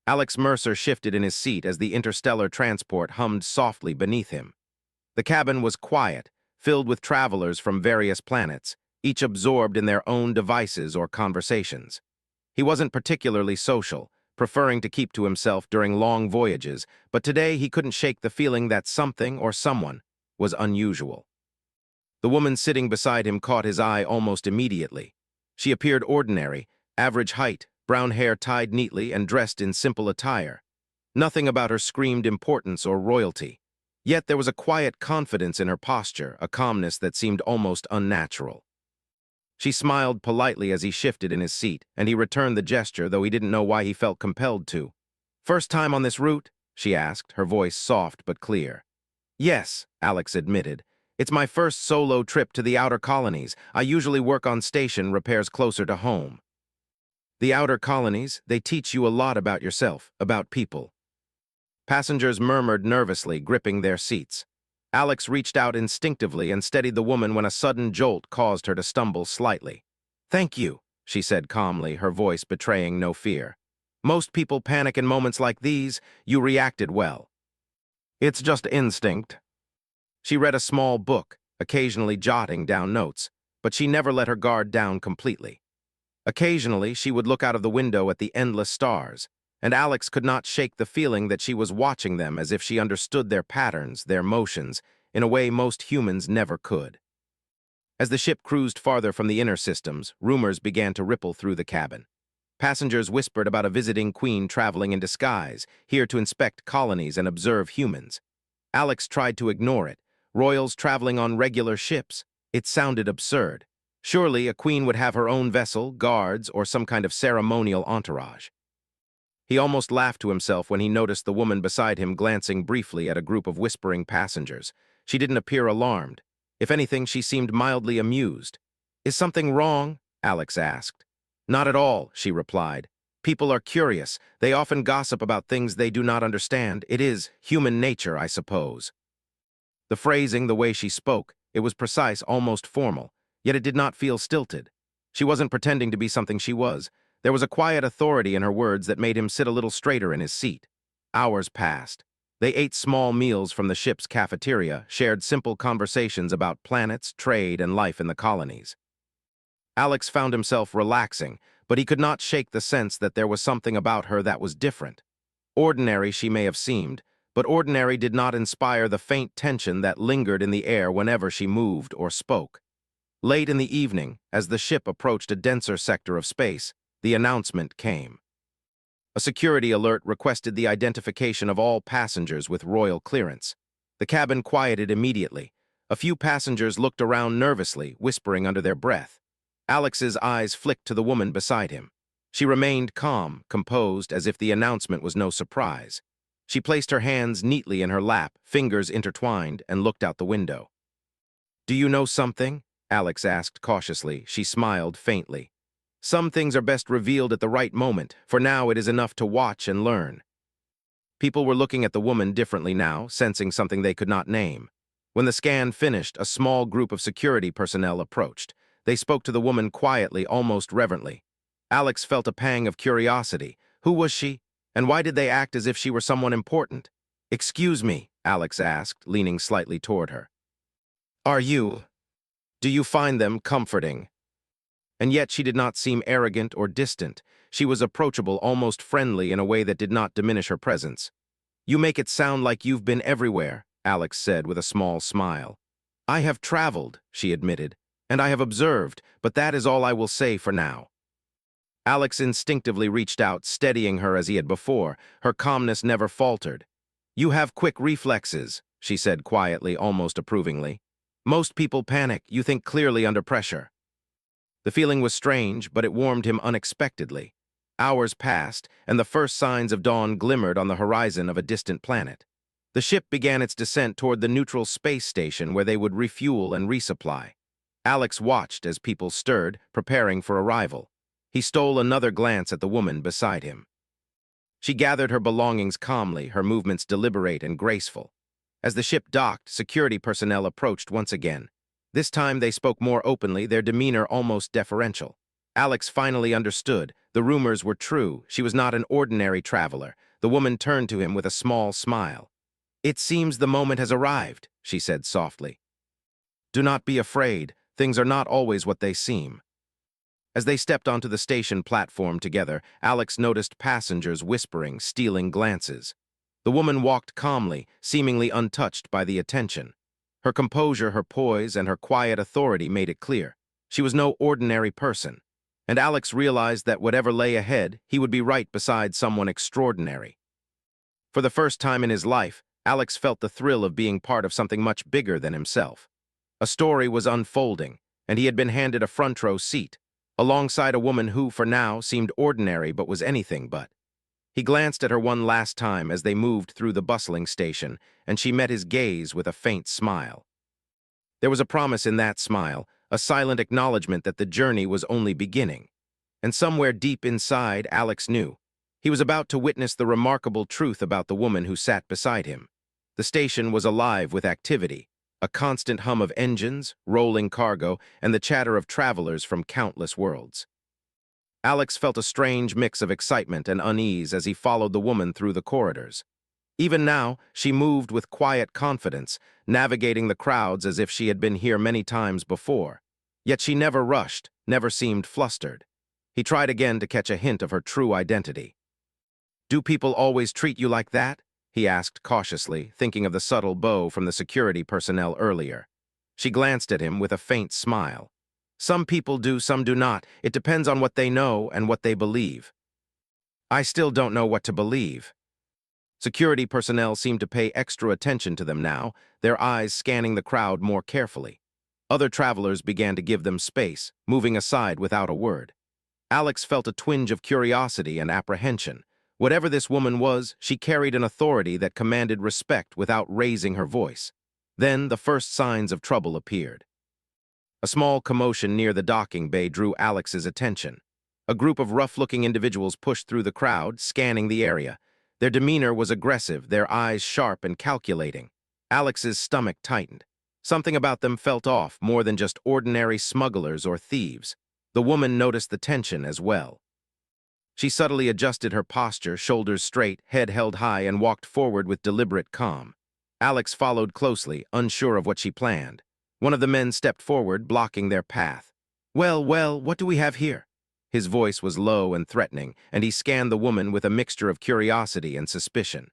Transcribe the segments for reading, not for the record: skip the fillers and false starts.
Alex Mercer shifted in his seat as the interstellar transport hummed softly beneath him. The cabin was quiet, filled with travelers from various planets, each absorbed in their own devices or conversations. He wasn't particularly social, preferring to keep to himself during long voyages, but today he couldn't shake the feeling that something or someone was unusual. The woman sitting beside him caught his eye almost immediately. She appeared ordinary, average height, brown hair tied neatly and dressed in simple attire. Nothing about her screamed importance or royalty. Yet there was a quiet confidence in her posture, a calmness that seemed almost unnatural. She smiled politely as he shifted in his seat, and he returned the gesture, though he didn't know why he felt compelled to. "First time on this route?" she asked, her voice soft but clear. "Yes," Alex admitted. "It's my first solo trip to the outer colonies. I usually work on station repairs closer to home." "The outer colonies, they teach you a lot about yourself, about people." Passengers murmured nervously, gripping their seats. Alex reached out instinctively and steadied the woman when a sudden jolt caused her to stumble slightly. "Thank you," she said calmly, her voice betraying no fear. "Most people panic in moments like these. You reacted well." "It's just instinct." She read a small book, occasionally jotting down notes, but she never let her guard down completely. Occasionally, she would look out of the window at the endless stars, and Alex could not shake the feeling that she was watching them as if she understood their patterns, their motions, in a way most humans never could. As the ship cruised farther from the inner systems, rumors began to ripple through the cabin. Passengers whispered about a visiting queen traveling in disguise, here to inspect colonies and observe humans. Alex tried to ignore it. Royals traveling on regular ships. It sounded absurd. Surely a queen would have her own vessel, guards, or some kind of ceremonial entourage. He almost laughed to himself when he noticed the woman beside him glancing briefly at a group of whispering passengers. She didn't appear alarmed. If anything, she seemed mildly amused. "Is something wrong?" Alex asked. "Not at all," she replied. "People are curious. They often gossip about things they do not understand. It is human nature, I suppose." The phrasing, the way she spoke, it was precise, almost formal, yet it did not feel stilted. She wasn't pretending to be something she was. There was a quiet authority in her words that made him sit a little straighter in his seat. Hours passed. They ate small meals from the ship's cafeteria, shared simple conversations about planets, trade, and life in the colonies. Alex found himself relaxing, but he could not shake the sense that there was something about her that was different. Ordinary she may have seemed, but ordinary did not inspire the faint tension that lingered in the air whenever she moved or spoke. Late in the evening, as the ship approached a denser sector of space, the announcement came. A security alert requested the identification of all passengers with royal clearance. The cabin quieted immediately. A few passengers looked around nervously, whispering under their breath. Alex's eyes flicked to the woman beside him. She remained calm, composed, as if the announcement was no surprise. She placed her hands neatly in her lap, fingers intertwined, and looked out the window. "Do you know something?" Alex asked cautiously. She smiled faintly. "Some things are best revealed at the right moment. For now, it is enough to watch and learn." People were looking at the woman differently now, sensing something they could not name. When the scan finished, a small group of security personnel approached. They spoke to the woman quietly, almost reverently. Alex felt a pang of curiosity. Who was she? And why did they act as if she were someone important? "Excuse me," Alex asked, leaning slightly toward her. Do you find them comforting?" And yet she did not seem arrogant or distant. She was approachable, almost friendly in a way that did not diminish her presence. "You make it sound like you've been everywhere," Alex said with a small smile. "I have traveled," she admitted, "and I have observed, but that is all I will say for now." Alex instinctively reached out, steadying her as he had before. Her calmness never faltered. "You have quick reflexes," she said quietly, almost approvingly. "Most people panic. You think clearly under pressure." The feeling was strange, but it warmed him unexpectedly. Hours passed, and the first signs of dawn glimmered on the horizon of a distant planet. The ship began its descent toward the neutral space station where they would refuel and resupply. Alex watched as people stirred, preparing for arrival. He stole another glance at the woman beside him. She gathered her belongings calmly, her movements deliberate and graceful. As the ship docked, security personnel approached once again. This time they spoke more openly, their demeanor almost deferential. Alex finally understood. The rumors were true. She was not an ordinary traveler. The woman turned to him with a small smile. "It seems the moment has arrived," she said softly. "Do not be afraid. Things are not always what they seem." As they stepped onto the station platform together, Alex noticed passengers whispering, stealing glances. The woman walked calmly, seemingly untouched by the attention. Her composure, her poise, and her quiet authority made it clear. She was no ordinary person. And Alex realized that whatever lay ahead, he would be right beside someone extraordinary. For the first time in his life, Alex felt the thrill of being part of something much bigger than himself. A story was unfolding, and he had been handed a front-row seat, alongside a woman who, for now, seemed ordinary but was anything but. He glanced at her one last time as they moved through the bustling station, and she met his gaze with a faint smile. There was a promise in that smile, a silent acknowledgement that the journey was only beginning. And somewhere deep inside, Alex knew. He was about to witness the remarkable truth about the woman who sat beside him. The station was alive with activity, a constant hum of engines, rolling cargo, and the chatter of travelers from countless worlds. Alex felt a strange mix of excitement and unease as he followed the woman through the corridors. Even now, she moved with quiet confidence, navigating the crowds as if she had been here many times before. Yet she never rushed, never seemed flustered. He tried again to catch a hint of her true identity. "Do people always treat you like that?" he asked cautiously, thinking of the subtle bow from the security personnel earlier. She glanced at him with a faint smile. "Some people do, some do not. It depends on what they know and what they believe." "I still don't know what to believe." Security personnel seemed to pay extra attention to them now, their eyes scanning the crowd more carefully. Other travelers began to give them space, moving aside without a word. Alex felt a twinge of curiosity and apprehension. Whatever this woman was, she carried an authority that commanded respect without raising her voice. Then the first signs of trouble appeared. A small commotion near the docking bay drew Alex's attention. A group of rough-looking individuals pushed through the crowd, scanning the area. Their demeanor was aggressive, their eyes sharp and calculating. Alex's stomach tightened. Something about them felt off, more than just ordinary smugglers or thieves. The woman noticed the tension as well. She subtly adjusted her posture, shoulders straight, head held high, and walked forward with deliberate calm. Alex followed closely, unsure of what she planned. One of the men stepped forward, blocking their path. Well, what do we have here?" His voice was low and threatening, and he scanned the woman with a mixture of curiosity and suspicion.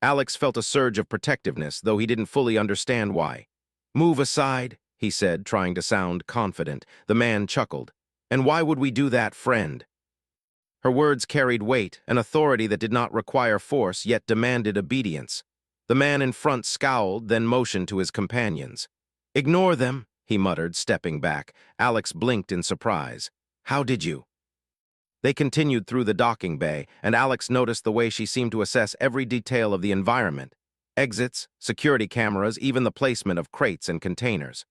Alex felt a surge of protectiveness, though he didn't fully understand why. "Move aside," he said, trying to sound confident. The man chuckled. "And why would we do that, friend?" Her words carried weight, an authority that did not require force, yet demanded obedience. The man in front scowled, then motioned to his companions. "Ignore them," he muttered, stepping back. Alex blinked in surprise. "How did you?" They continued through the docking bay, and Alex noticed the way she seemed to assess every detail of the environment. Exits, security cameras, even the placement of crates and containers.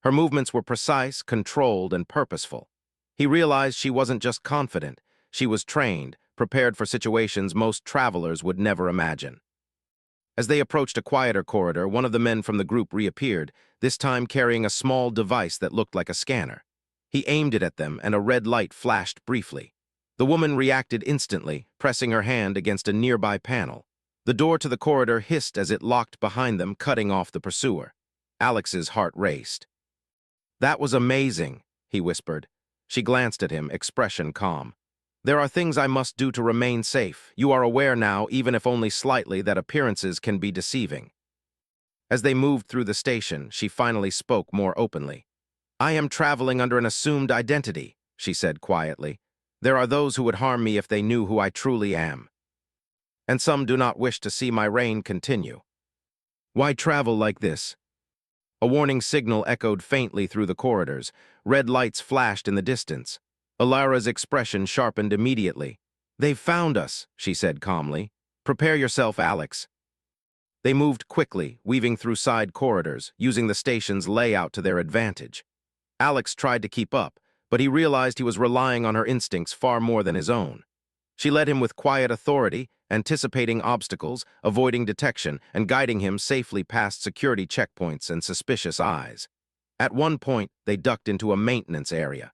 Her movements were precise, controlled, and purposeful. He realized she wasn't just confident. She was trained, prepared for situations most travelers would never imagine. As they approached a quieter corridor, one of the men from the group reappeared, this time carrying a small device that looked like a scanner. He aimed it at them, and a red light flashed briefly. The woman reacted instantly, pressing her hand against a nearby panel. The door to the corridor hissed as it locked behind them, cutting off the pursuer. Alex's heart raced. "That was amazing," he whispered. She glanced at him, expression calm. "There are things I must do to remain safe. You are aware now, even if only slightly, that appearances can be deceiving." As they moved through the station, she finally spoke more openly. "I am traveling under an assumed identity," she said quietly. "There are those who would harm me if they knew who I truly am. And some do not wish to see my reign continue." "Why travel like this?" A warning signal echoed faintly through the corridors. Red lights flashed in the distance. Alara's expression sharpened immediately. "They've found us," she said calmly. "Prepare yourself, Alex." They moved quickly, weaving through side corridors, using the station's layout to their advantage. Alex tried to keep up, but he realized he was relying on her instincts far more than his own. She led him with quiet authority, anticipating obstacles, avoiding detection, and guiding him safely past security checkpoints and suspicious eyes. At one point, they ducked into a maintenance area.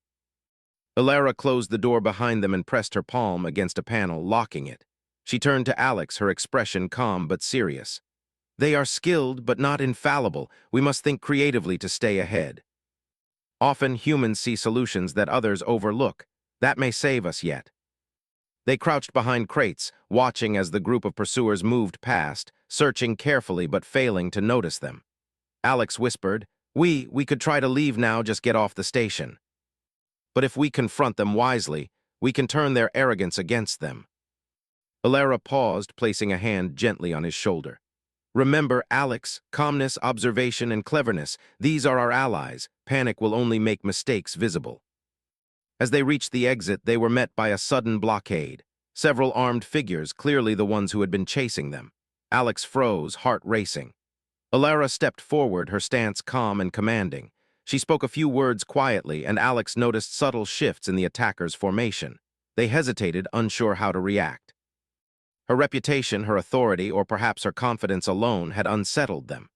Alara closed the door behind them and pressed her palm against a panel, locking it. She turned to Alex, her expression calm but serious. They are skilled but not infallible. We must think creatively to stay ahead. Often humans see solutions that others overlook. That may save us yet. They crouched behind crates, watching as the group of pursuers moved past, searching carefully but failing to notice them. Alex whispered, We could try to leave now, just get off the station. But if we confront them wisely, we can turn their arrogance against them. Alara paused, placing a hand gently on his shoulder. Remember, Alex, calmness, observation, and cleverness, these are our allies. Panic will only make mistakes visible. As they reached the exit, they were met by a sudden blockade. Several armed figures, clearly the ones who had been chasing them. Alex froze, heart racing. Alara stepped forward, her stance calm and commanding. She spoke a few words quietly, and Alex noticed subtle shifts in the attackers' formation. They hesitated, unsure how to react. Her reputation, her authority, or perhaps her confidence alone had unsettled them.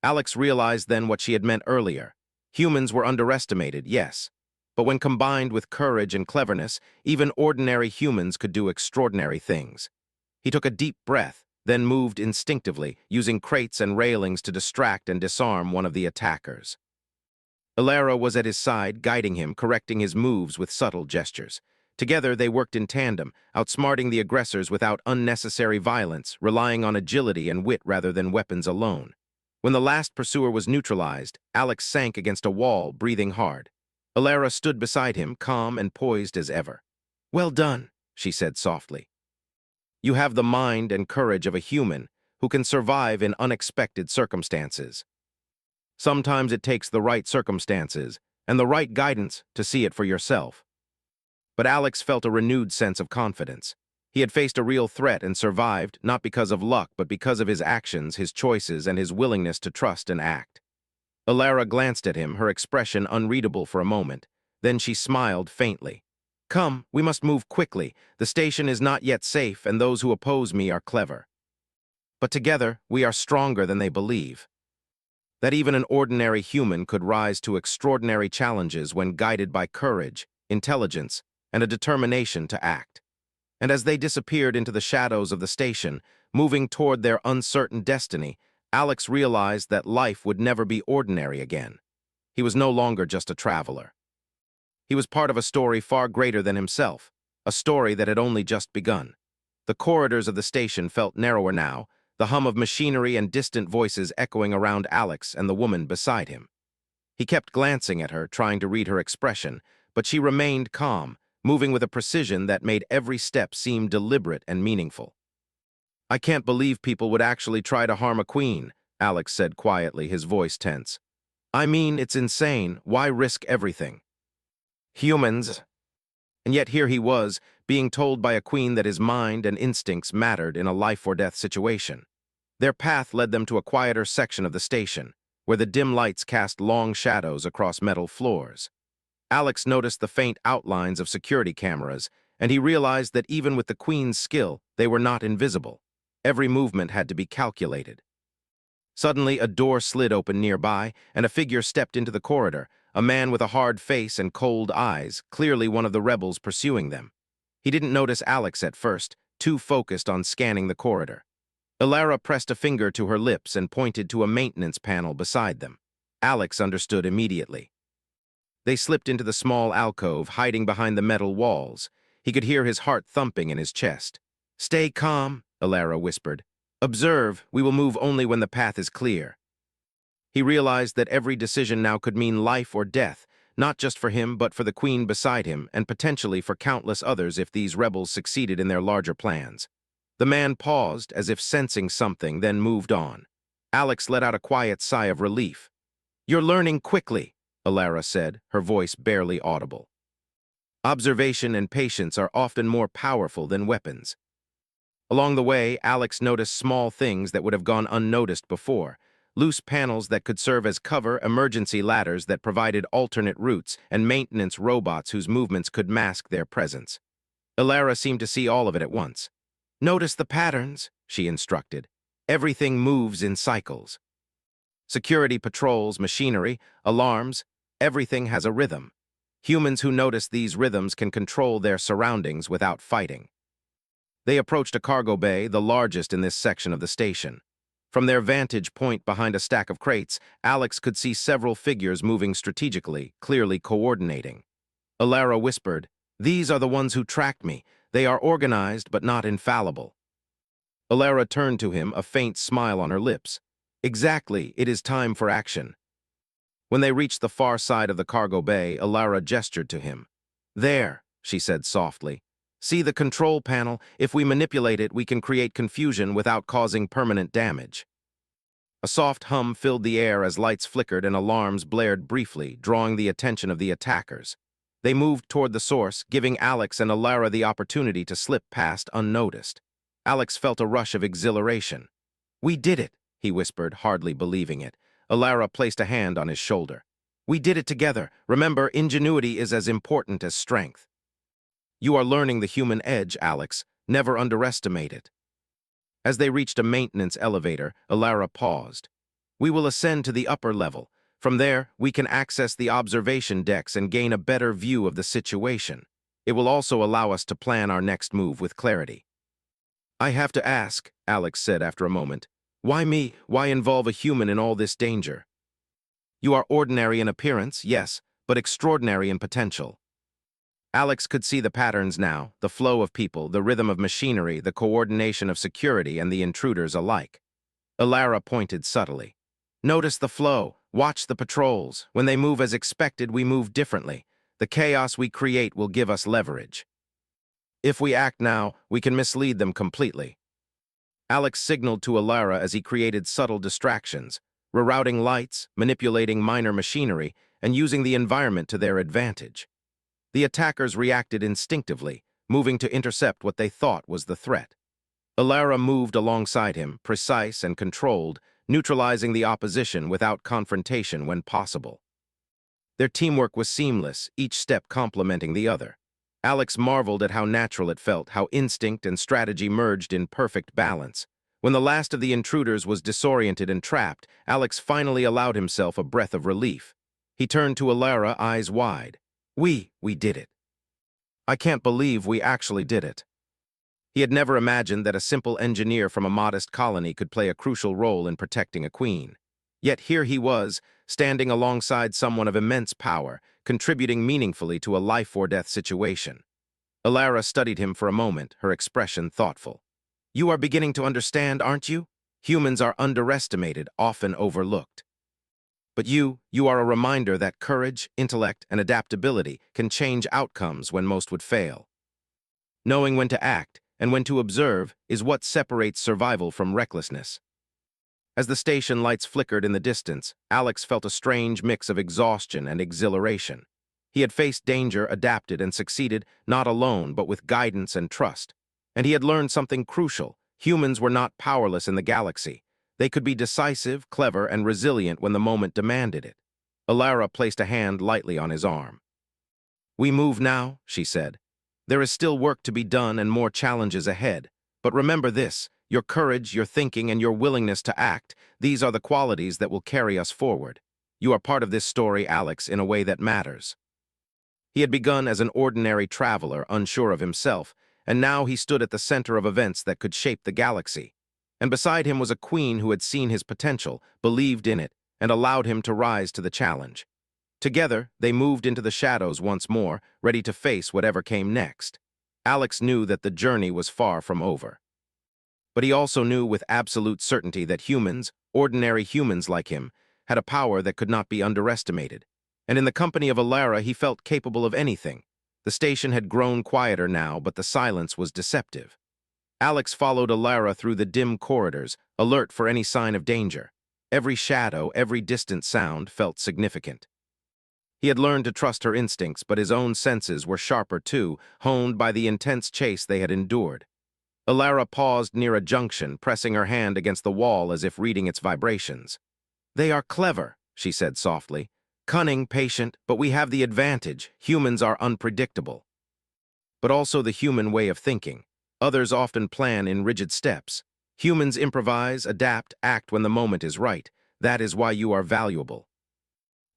Alex realized then what she had meant earlier. Humans were underestimated, yes. But when combined with courage and cleverness, even ordinary humans could do extraordinary things. He took a deep breath, then moved instinctively, using crates and railings to distract and disarm one of the attackers. Alara was at his side, guiding him, correcting his moves with subtle gestures. Together, they worked in tandem, outsmarting the aggressors without unnecessary violence, relying on agility and wit rather than weapons alone. When the last pursuer was neutralized, Alex sank against a wall, breathing hard. Alara stood beside him, calm and poised as ever. "Well done," she said softly. "You have the mind and courage of a human who can survive in unexpected circumstances. Sometimes it takes the right circumstances and the right guidance to see it for yourself." But Alex felt a renewed sense of confidence. He had faced a real threat and survived, not because of luck, but because of his actions, his choices, and his willingness to trust and act. Alara glanced at him, her expression unreadable for a moment. Then she smiled faintly. "Come, we must move quickly. The station is not yet safe, and those who oppose me are clever. But together, we are stronger than they believe." That even an ordinary human could rise to extraordinary challenges when guided by courage, intelligence, and a determination to act. And as they disappeared into the shadows of the station, moving toward their uncertain destiny, Alex realized that life would never be ordinary again. He was no longer just a traveler. He was part of a story far greater than himself, a story that had only just begun. The corridors of the station felt narrower now, the hum of machinery and distant voices echoing around Alex and the woman beside him. He kept glancing at her, trying to read her expression, but she remained calm, moving with a precision that made every step seem deliberate and meaningful. "I can't believe people would actually try to harm a queen," Alex said quietly, his voice tense. "I mean, it's insane. Why risk everything? Humans." And yet here he was, being told by a queen that his mind and instincts mattered in a life-or-death situation. Their path led them to a quieter section of the station, where the dim lights cast long shadows across metal floors. Alex noticed the faint outlines of security cameras, and he realized that even with the queen's skill, they were not invisible. Every movement had to be calculated. Suddenly, a door slid open nearby, and a figure stepped into the corridor, a man with a hard face and cold eyes, clearly one of the rebels pursuing them. He didn't notice Alex at first, too focused on scanning the corridor. Alara pressed a finger to her lips and pointed to a maintenance panel beside them. Alex understood immediately. They slipped into the small alcove, hiding behind the metal walls. He could hear his heart thumping in his chest. "Stay calm," Alara whispered. "Observe, we will move only when the path is clear." He realized that every decision now could mean life or death, not just for him but for the queen beside him, and potentially for countless others if these rebels succeeded in their larger plans. The man paused, as if sensing something, then moved on. Alex let out a quiet sigh of relief. "You're learning quickly," Alara said, her voice barely audible. "Observation and patience are often more powerful than weapons." Along the way, Alex noticed small things that would have gone unnoticed before. Loose panels that could serve as cover, emergency ladders that provided alternate routes, and maintenance robots whose movements could mask their presence. Alara seemed to see all of it at once. "Notice the patterns," she instructed. "Everything moves in cycles. Security patrols, machinery, alarms, everything has a rhythm." Humans who notice these rhythms can control their surroundings without fighting. They approached a cargo bay, the largest in this section of the station. From their vantage point behind a stack of crates, Alex could see several figures moving strategically, clearly coordinating. Alara whispered, "These are the ones who tracked me. They are organized but not infallible." Alara turned to him, a faint smile on her lips. "Exactly, it is time for action." When they reached the far side of the cargo bay, Alara gestured to him. "There," she said softly. "See the control panel? If we manipulate it, we can create confusion without causing permanent damage." A soft hum filled the air as lights flickered and alarms blared briefly, drawing the attention of the attackers. They moved toward the source, giving Alex and Alara the opportunity to slip past unnoticed. Alex felt a rush of exhilaration. "We did it," he whispered, hardly believing it. Alara placed a hand on his shoulder. "We did it together. Remember, ingenuity is as important as strength." "You are learning the human edge, Alex. Never underestimate it." As they reached a maintenance elevator, Alara paused. "We will ascend to the upper level. From there, we can access the observation decks and gain a better view of the situation. It will also allow us to plan our next move with clarity." "I have to ask," Alex said after a moment. "Why me? Why involve a human in all this danger?" "You are ordinary in appearance, yes, but extraordinary in potential." Alex could see the patterns now, the flow of people, the rhythm of machinery, the coordination of security and the intruders alike. Alara pointed subtly. "Notice the flow. Watch the patrols. When they move as expected, we move differently. The chaos we create will give us leverage. If we act now, we can mislead them completely." Alex signaled to Alara as he created subtle distractions, rerouting lights, manipulating minor machinery, and using the environment to their advantage. The attackers reacted instinctively, moving to intercept what they thought was the threat. Alara moved alongside him, precise and controlled, neutralizing the opposition without confrontation when possible. Their teamwork was seamless, each step complementing the other. Alex marveled at how natural it felt, how instinct and strategy merged in perfect balance. When the last of the intruders was disoriented and trapped, Alex finally allowed himself a breath of relief. He turned to Alara, eyes wide. We did it. I can't believe we actually did it." He had never imagined that a simple engineer from a modest colony could play a crucial role in protecting a queen. Yet here he was, standing alongside someone of immense power, contributing meaningfully to a life-or-death situation. Alara studied him for a moment, her expression thoughtful. "You are beginning to understand, aren't you? Humans are underestimated, often overlooked. But you are a reminder that courage, intellect, and adaptability can change outcomes when most would fail. Knowing when to act and when to observe is what separates survival from recklessness." As the station lights flickered in the distance, Alex felt a strange mix of exhaustion and exhilaration. He had faced danger, adapted, and succeeded, not alone, but with guidance and trust. And he had learned something crucial. Humans were not powerless in the galaxy. They could be decisive, clever, and resilient when the moment demanded it. Alara placed a hand lightly on his arm. "We move now," she said. "There is still work to be done and more challenges ahead. But remember this, your courage, your thinking, and your willingness to act, these are the qualities that will carry us forward. You are part of this story, Alex, in a way that matters." He had begun as an ordinary traveler, unsure of himself, and now he stood at the center of events that could shape the galaxy. And beside him was a queen who had seen his potential, believed in it, and allowed him to rise to the challenge. Together, they moved into the shadows once more, ready to face whatever came next. Alex knew that the journey was far from over. But he also knew with absolute certainty that humans, ordinary humans like him, had a power that could not be underestimated. And in the company of Alara, he felt capable of anything. The station had grown quieter now, but the silence was deceptive. Alex followed Alara through the dim corridors, alert for any sign of danger. Every shadow, every distant sound felt significant. He had learned to trust her instincts, but his own senses were sharper too, honed by the intense chase they had endured. Alara paused near a junction, pressing her hand against the wall as if reading its vibrations. "They are clever," she said softly. "Cunning, patient, but we have the advantage. Humans are unpredictable." But also the human way of thinking. Others often plan in rigid steps. Humans improvise, adapt, act when the moment is right. That is why you are valuable.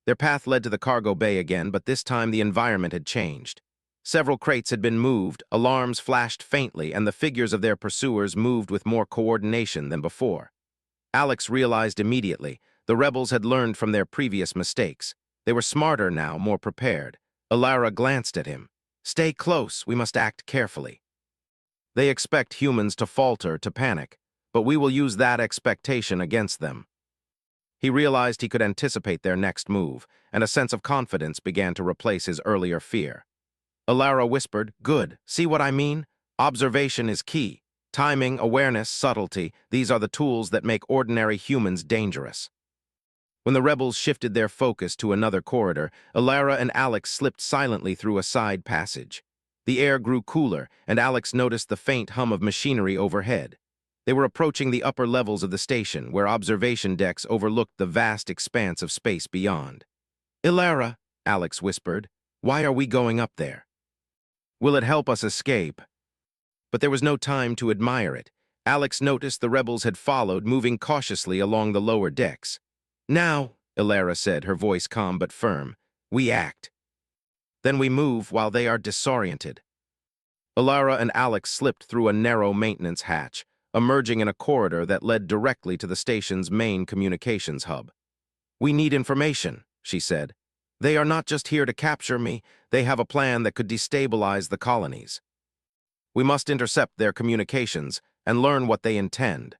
Their path led to the cargo bay again, but this time the environment had changed. Several crates had been moved, alarms flashed faintly, and the figures of their pursuers moved with more coordination than before. Alex realized immediately the rebels had learned from their previous mistakes. They were smarter now, more prepared. Alara glanced at him. "Stay close, we must act carefully. They expect humans to falter, to panic, but we will use that expectation against them." He realized he could anticipate their next move, and a sense of confidence began to replace his earlier fear. Alara whispered, "Good, see what I mean? Observation is key. Timing, awareness, subtlety, these are the tools that make ordinary humans dangerous." When the rebels shifted their focus to another corridor, Alara and Alex slipped silently through a side passage. The air grew cooler, and Alex noticed the faint hum of machinery overhead. They were approaching the upper levels of the station, where observation decks overlooked the vast expanse of space beyond. "Alara," Alex whispered, "why are we going up there? Will it help us escape?" But there was no time to admire it. Alex noticed the rebels had followed, moving cautiously along the lower decks. "Now," Alara said, her voice calm but firm, "we act. Then we move while they are disoriented." Alara and Alex slipped through a narrow maintenance hatch, emerging in a corridor that led directly to the station's main communications hub. "We need information," she said. "They are not just here to capture me, they have a plan that could destabilize the colonies. We must intercept their communications and learn what they intend."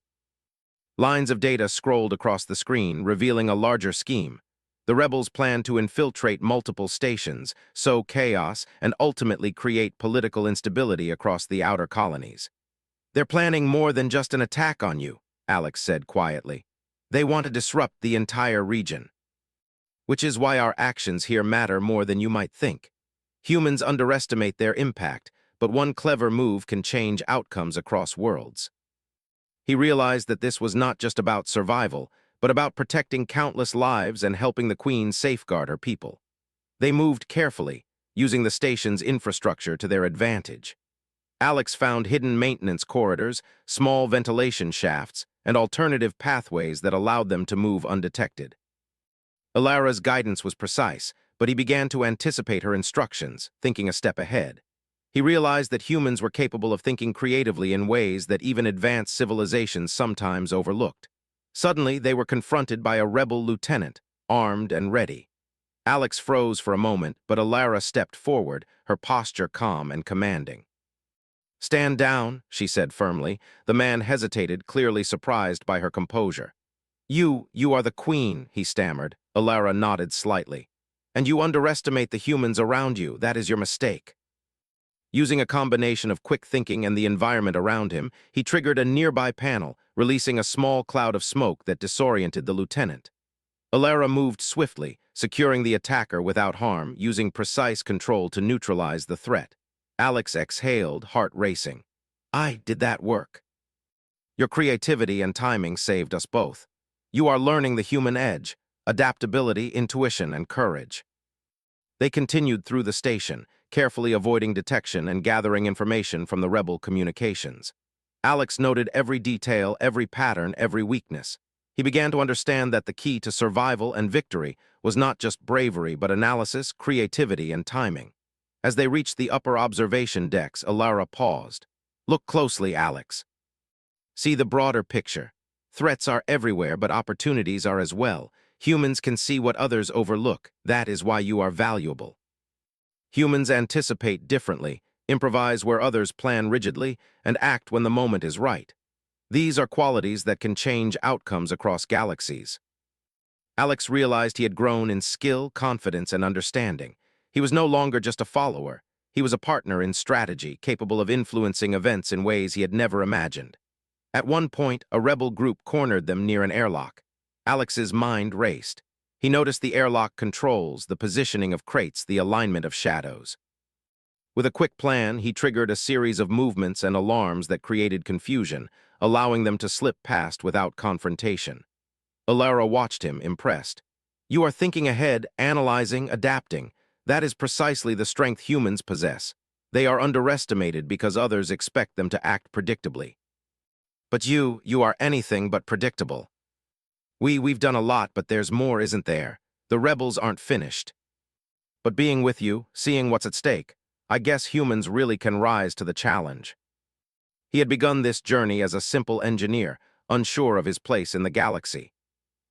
Lines of data scrolled across the screen, revealing a larger scheme. The rebels plan to infiltrate multiple stations, sow chaos, and ultimately create political instability across the outer colonies. "They're planning more than just an attack on you," Alex said quietly. "They want to disrupt the entire region. Which is why our actions here matter more than you might think. Humans underestimate their impact, but one clever move can change outcomes across worlds." He realized that this was not just about survival, but about protecting countless lives and helping the Queen safeguard her people. They moved carefully, using the station's infrastructure to their advantage. Alex found hidden maintenance corridors, small ventilation shafts, and alternative pathways that allowed them to move undetected. Alara's guidance was precise, but he began to anticipate her instructions, thinking a step ahead. He realized that humans were capable of thinking creatively in ways that even advanced civilizations sometimes overlooked. Suddenly, they were confronted by a rebel lieutenant, armed and ready. Alex froze for a moment, but Alara stepped forward, her posture calm and commanding. "Stand down," she said firmly. The man hesitated, clearly surprised by her composure. You are the Queen," he stammered. Alara nodded slightly. "And you underestimate the humans around you. That is your mistake." Using a combination of quick thinking and the environment around him, he triggered a nearby panel, releasing a small cloud of smoke that disoriented the lieutenant. Alara moved swiftly, securing the attacker without harm, using precise control to neutralize the threat. Alex exhaled, heart racing. Did that work?" "Your creativity and timing saved us both. You are learning the human edge, adaptability, intuition, and courage." They continued through the station, carefully avoiding detection and gathering information from the rebel communications. Alex noted every detail, every pattern, every weakness. He began to understand that the key to survival and victory was not just bravery, but analysis, creativity, and timing. As they reached the upper observation decks, Alara paused. "Look closely, Alex. See the broader picture. Threats are everywhere, but opportunities are as well. Humans can see what others overlook. That is why you are valuable. Humans anticipate differently, improvise where others plan rigidly, and act when the moment is right. These are qualities that can change outcomes across galaxies." Alex realized he had grown in skill, confidence, and understanding. He was no longer just a follower. He was a partner in strategy, capable of influencing events in ways he had never imagined. At one point, a rebel group cornered them near an airlock. Alex's mind raced. He noticed the airlock controls, the positioning of crates, the alignment of shadows. With a quick plan, he triggered a series of movements and alarms that created confusion, allowing them to slip past without confrontation. Alara watched him, impressed. "You are thinking ahead, analyzing, adapting. That is precisely the strength humans possess. They are underestimated because others expect them to act predictably. But you are anything but predictable. We've done a lot, but there's more, isn't there? The rebels aren't finished. But being with you, seeing what's at stake, I guess humans really can rise to the challenge. He had begun this journey as a simple engineer, unsure of his place in the galaxy.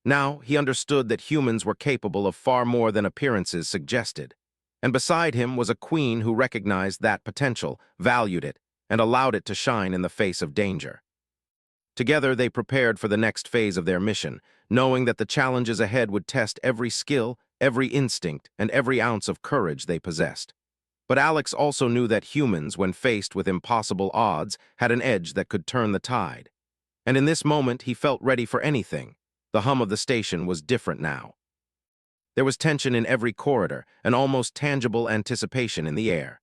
Now he understood that humans were capable of far more than appearances suggested. And beside him was a queen who recognized that potential, valued it, and allowed it to shine in the face of danger. Together they prepared for the next phase of their mission, knowing that the challenges ahead would test every skill, every instinct, and every ounce of courage they possessed. But Alex also knew that humans, when faced with impossible odds, had an edge that could turn the tide. And in this moment he felt ready for anything. The hum of the station was different now. There was tension in every corridor, an almost tangible anticipation in the air.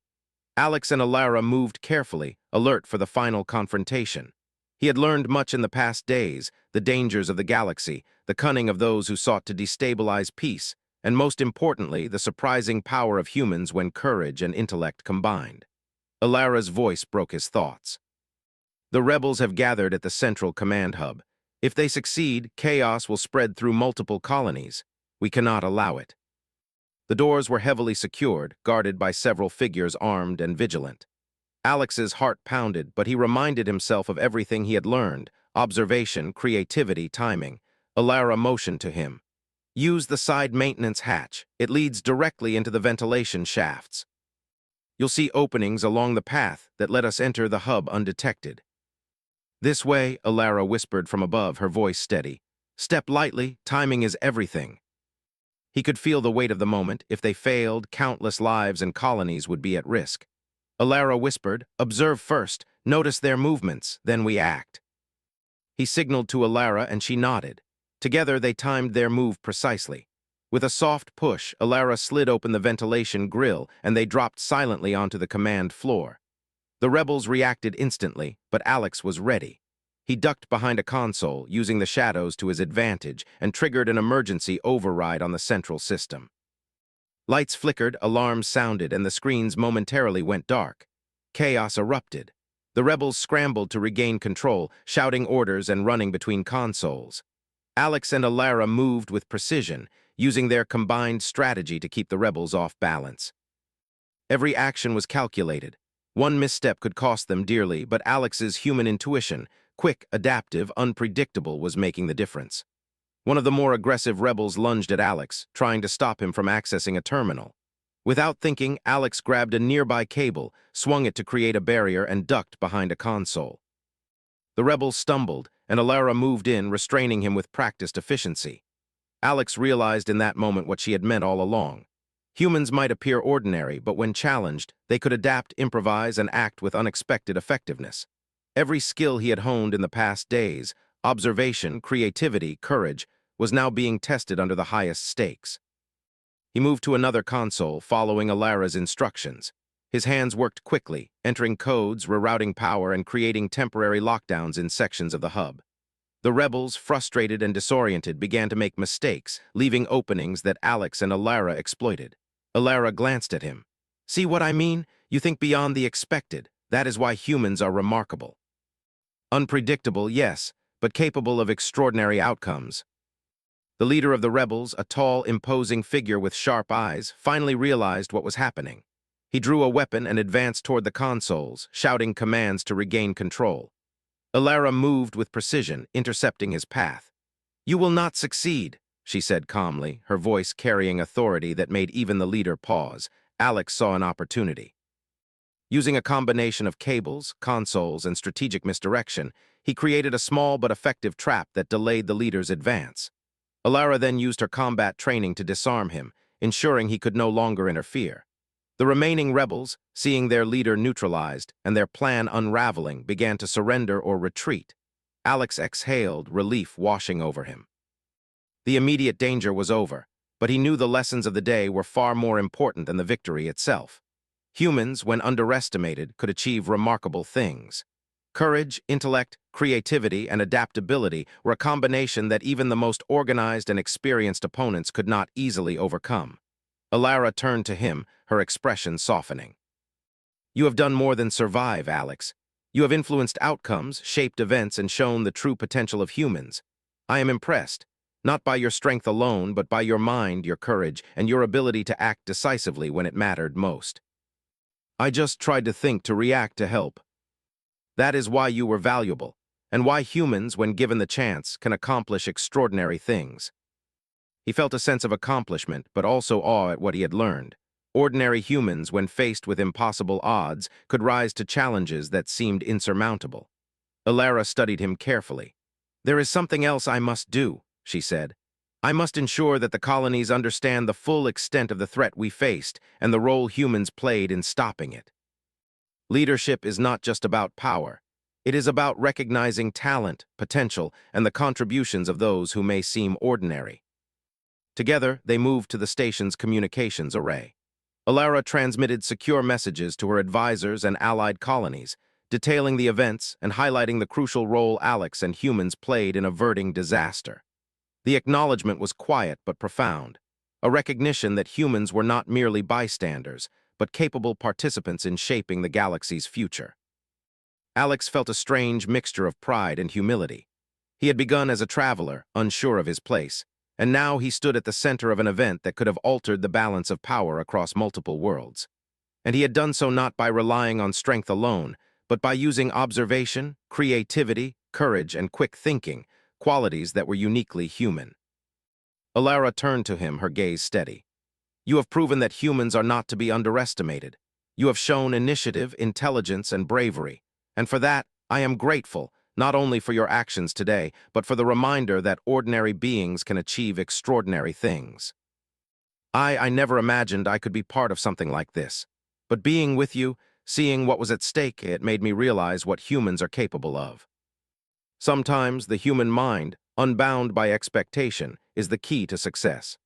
Alex and Alara moved carefully, alert for the final confrontation. He had learned much in the past days, the dangers of the galaxy, the cunning of those who sought to destabilize peace, and most importantly, the surprising power of humans when courage and intellect combined. Alara's voice broke his thoughts. The rebels have gathered at the central command hub. If they succeed, chaos will spread through multiple colonies. We cannot allow it. The doors were heavily secured, guarded by several figures armed and vigilant. Alex's heart pounded, but he reminded himself of everything he had learned: observation, creativity, timing. Alara motioned to him. Use the side maintenance hatch. It leads directly into the ventilation shafts. You'll see openings along the path that let us enter the hub undetected. This way, Alara whispered from above, her voice steady. Step lightly, timing is everything. He could feel the weight of the moment. If they failed, countless lives and colonies would be at risk. Alara whispered, observe first, notice their movements, then we act. He signaled to Alara and she nodded. Together they timed their move precisely. With a soft push, Alara slid open the ventilation grill and they dropped silently onto the command floor. The rebels reacted instantly, but Alex was ready. He ducked behind a console, using the shadows to his advantage, and triggered an emergency override on the central system. Lights flickered, alarms sounded, and the screens momentarily went dark. Chaos erupted. The rebels scrambled to regain control, shouting orders and running between consoles. Alex and Alara moved with precision, using their combined strategy to keep the rebels off balance. Every action was calculated. One misstep could cost them dearly, but Alex's human intuition, quick, adaptive, unpredictable, was making the difference. One of the more aggressive rebels lunged at Alex, trying to stop him from accessing a terminal. Without thinking, Alex grabbed a nearby cable, swung it to create a barrier, and ducked behind a console. The rebel stumbled, and Alara moved in, restraining him with practiced efficiency. Alex realized in that moment what she had meant all along. Humans might appear ordinary, but when challenged, they could adapt, improvise, and act with unexpected effectiveness. Every skill he had honed in the past days, observation, creativity, courage, was now being tested under the highest stakes. He moved to another console, following Alara's instructions. His hands worked quickly, entering codes, rerouting power, and creating temporary lockdowns in sections of the hub. The rebels, frustrated and disoriented, began to make mistakes, leaving openings that Alex and Alara exploited. Alara glanced at him. See what I mean? You think beyond the expected. That is why humans are remarkable. Unpredictable, yes, but capable of extraordinary outcomes. The leader of the rebels, a tall, imposing figure with sharp eyes, finally realized what was happening. He drew a weapon and advanced toward the consoles, shouting commands to regain control. Alara moved with precision, intercepting his path. You will not succeed, she said calmly, her voice carrying authority that made even the leader pause. Alex saw an opportunity. Using a combination of cables, consoles, and strategic misdirection, he created a small but effective trap that delayed the leader's advance. Alara then used her combat training to disarm him, ensuring he could no longer interfere. The remaining rebels, seeing their leader neutralized and their plan unraveling, began to surrender or retreat. Alex exhaled, relief washing over him. The immediate danger was over, but he knew the lessons of the day were far more important than the victory itself. Humans, when underestimated, could achieve remarkable things. Courage, intellect, creativity, and adaptability were a combination that even the most organized and experienced opponents could not easily overcome. Alara turned to him, her expression softening. You have done more than survive, Alex. You have influenced outcomes, shaped events, and shown the true potential of humans. I am impressed. Not by your strength alone, but by your mind, your courage, and your ability to act decisively when it mattered most. I just tried to think, to react, to help. That is why you were valuable, and why humans, when given the chance, can accomplish extraordinary things. He felt a sense of accomplishment, but also awe at what he had learned. Ordinary humans, when faced with impossible odds, could rise to challenges that seemed insurmountable. Alara studied him carefully. "There is something else I must do," she said. "I must ensure that the colonies understand the full extent of the threat we faced and the role humans played in stopping it. Leadership is not just about power. It is about recognizing talent, potential, and the contributions of those who may seem ordinary." Together, they moved to the station's communications array. Alara transmitted secure messages to her advisors and allied colonies, detailing the events and highlighting the crucial role Alex and humans played in averting disaster. The acknowledgement was quiet but profound, a recognition that humans were not merely bystanders, but capable participants in shaping the galaxy's future. Alex felt a strange mixture of pride and humility. He had begun as a traveler, unsure of his place, and now he stood at the center of an event that could have altered the balance of power across multiple worlds. And he had done so not by relying on strength alone, but by using observation, creativity, courage, and quick thinking, qualities that were uniquely human. Alara turned to him, her gaze steady. "You have proven that humans are not to be underestimated. You have shown initiative, intelligence, and bravery. And for that, I am grateful, not only for your actions today, but for the reminder that ordinary beings can achieve extraordinary things. I never imagined I could be part of something like this. But being with you, seeing what was at stake, it made me realize what humans are capable of. Sometimes the human mind, unbound by expectation, is the key to success."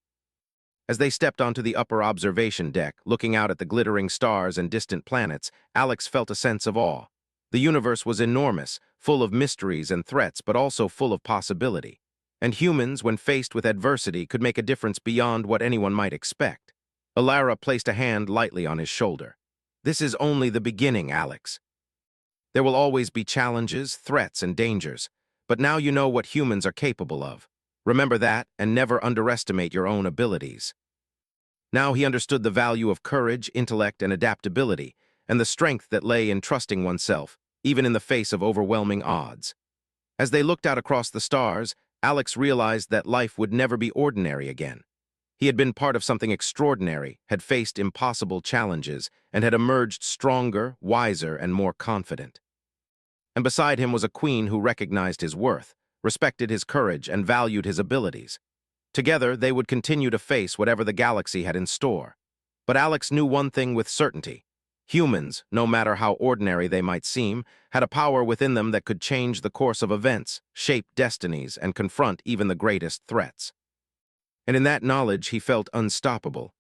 As they stepped onto the upper observation deck, looking out at the glittering stars and distant planets, Alex felt a sense of awe. The universe was enormous, full of mysteries and threats, but also full of possibility. And humans, when faced with adversity, could make a difference beyond what anyone might expect. Alara placed a hand lightly on his shoulder. "This is only the beginning, Alex. There will always be challenges, threats, and dangers, but now you know what humans are capable of. Remember that, and never underestimate your own abilities." Now he understood the value of courage, intellect, and adaptability, and the strength that lay in trusting oneself, even in the face of overwhelming odds. As they looked out across the stars, Alex realized that life would never be ordinary again. He had been part of something extraordinary, had faced impossible challenges, and had emerged stronger, wiser, and more confident. And beside him was a queen who recognized his worth, respected his courage, and valued his abilities. Together, they would continue to face whatever the galaxy had in store. But Alex knew one thing with certainty. Humans, no matter how ordinary they might seem, had a power within them that could change the course of events, shape destinies, and confront even the greatest threats. And in that knowledge, he felt unstoppable,